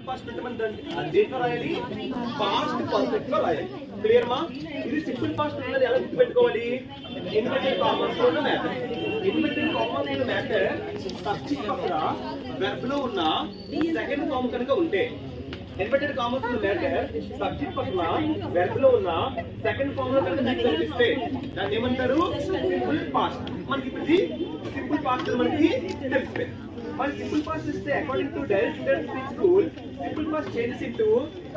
Past దేంట్లో రాయాలి? Past perfect లో రాయాలి. క్లియర్ మా? ఇది సింపుల్ పాస్ట్ అనేది ఎలా గుర్తుపెట్టుకోవాలి? ఇన్వర్టెడ్ కామర్స్ లో మ్యాటర్. ఇన్వర్టెడ్ కామర్స్ లో మ్యాటర్ సబ్జెక్ట్ పక్కన వెర్బ్ లో ఉన్న సెకండ్ ఫార్మ్ కనుక ఉంటే, ఇన్వర్టెడ్ కామర్స్ లో మ్యాటర్ సబ్జెక్ట్ పక్కన వెర్బ్ లో ఉన్న సెకండ్ ఫార్మ్ లో కనుక మీకు కనిపిస్తే దాన్ని ఏమంటారు? Simple past. మనకి ఇప్పుడు సింపుల్ పాస్ట్ మనకి తెలిసిపోయింది. When simple past is according to direct speech rule, simple past changes into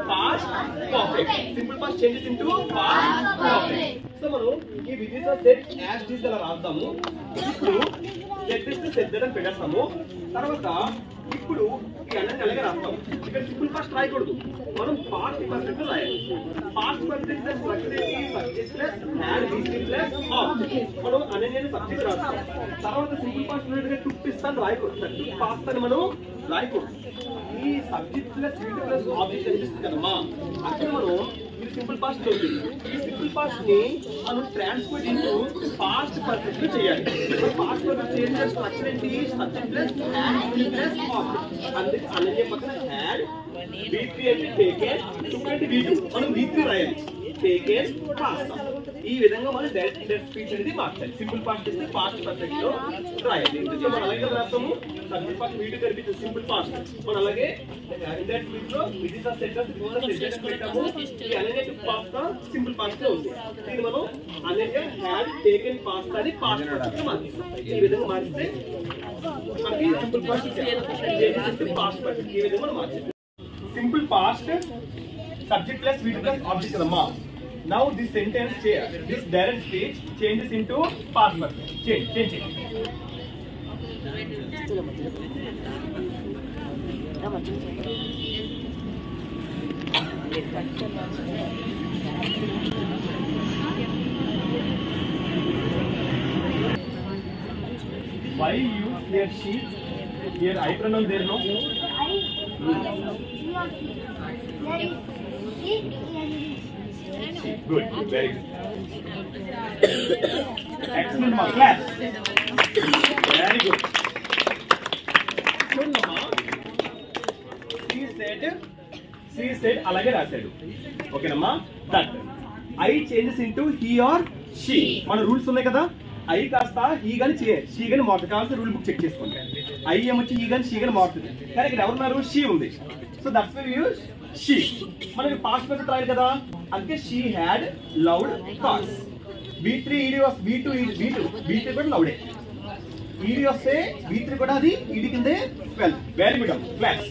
past perfect. Simple past changes into past perfect. So మనం ఈ విధిత సెట్ యాజ్ ఇట్ ఇస్ అలా రాద్దాము. ఇప్పుడు సెట్ ఇస్ సెట్ అని పెట్టేస్తాము. తర్వాత ఇప్పుడు ఈ అన్నీ అలాగే రాస్తాము. ఇక్కడ సింపుల్ పాస్ట్ రాయకూడదు, మనం పాస్ట్ పర్ఫెక్ట్ రాయాలి. పాస్ట్ పర్ఫెక్ట్ ప్లస్ స్ట్రక్చర్ ఏంటి? Subject plus had BC plus object. మనం అనన్య సబ్జెక్ట్ రాస్తాం. తర్వాత సింపుల్ పాస్ట్ ఉన్నట్టుగా టుప్ ఇస్తాను రాయకూడదు. టుప్ పాస్ట్ అని మనం రాయకూడదు. ఈ సబ్జెక్ట్ ప్లస్ వీటి ప్లస్ ఆబ్జెక్ట్ అనిపిస్తుంది కదమ్మా, అక్కడ మనం ఇది సింపుల్ పాస్ట్ అవుతుంది. ఈ సింపుల్ పాస్ట్ ని మనం ట్రాన్స్ఫర్ ఇంటూ పాస్ట్ పర్ఫెక్ట్ చేయాలి. పాస్ట్ పర్ఫెక్ట్ చేయాలి స్ట్రక్చర్ ఏంటి? Subject plus had plus object. అందుకే అనన్య పక్కన హ్యాడ్ V3 అంటే టేకెన్, టుప్ అంటే V2. మనం V3 రాయాలి. Taken past. ఈ విధంగా మనం డైరెక్ట్ స్పీచ్ అనేది మార్చాలి. సింపుల్ పాస్ట్ ఇస్తే పాస్ట్ పర్ఫెక్ట్ లో రాయాలి. ఇందులో మనం అలాగే రాస్తాము. సబ్జెక్ట్ పాస్ట్ వీడియో కనిపించే సింపుల్ పాస్ట్ మనం అలాగే ఇండైరెక్ట్ స్పీచ్ లో విత్ ద సెంటెన్స్ పెట్టాము. ఈ అనన్య పాస్ట్ సింపుల్ పాస్ట్ లో ఉంది. దీన్ని మనం అనన్య హ్యాడ్ టేకెన్ పాస్ట్ అని పాస్ట్ పర్ఫెక్ట్ మార్చాలి. ఈ విధంగా మార్చితే మనకి సింపుల్ పాస్ట్ పాస్ట్ పర్ఫెక్ట్ ఈ విధంగా మనం మార్చాలి. Simple past subject plus video plus object కదమ్మా. Now this sentence, this direct speech changes into past perfect. Change. Why you here she? Here I pronoun there no? Good, very good. Excellent, ma. Class. Very good. She said, alage rasaadu. Okay, namma. That I changes into he or she. Mana rules unnai kada. I కాస్త he గాని she గాని మారుతుంది. కావాల్సిన rule book check చేసుకోండి. I ఏమొచ్చి he గాని she గాని మారుతుంది. కానీ ఇక్కడ ఎవరున్నారు? she ఉంది. So that's why we use she. మనకి పాస్ట్ పర్ఫెక్ట్ రాయాలి కదా, అందుకే she had loud thoughts. V3 ED was V2 కూడా లౌడే. ED వస్తే V3 కూడా అది ED కిందే 12. Very good class.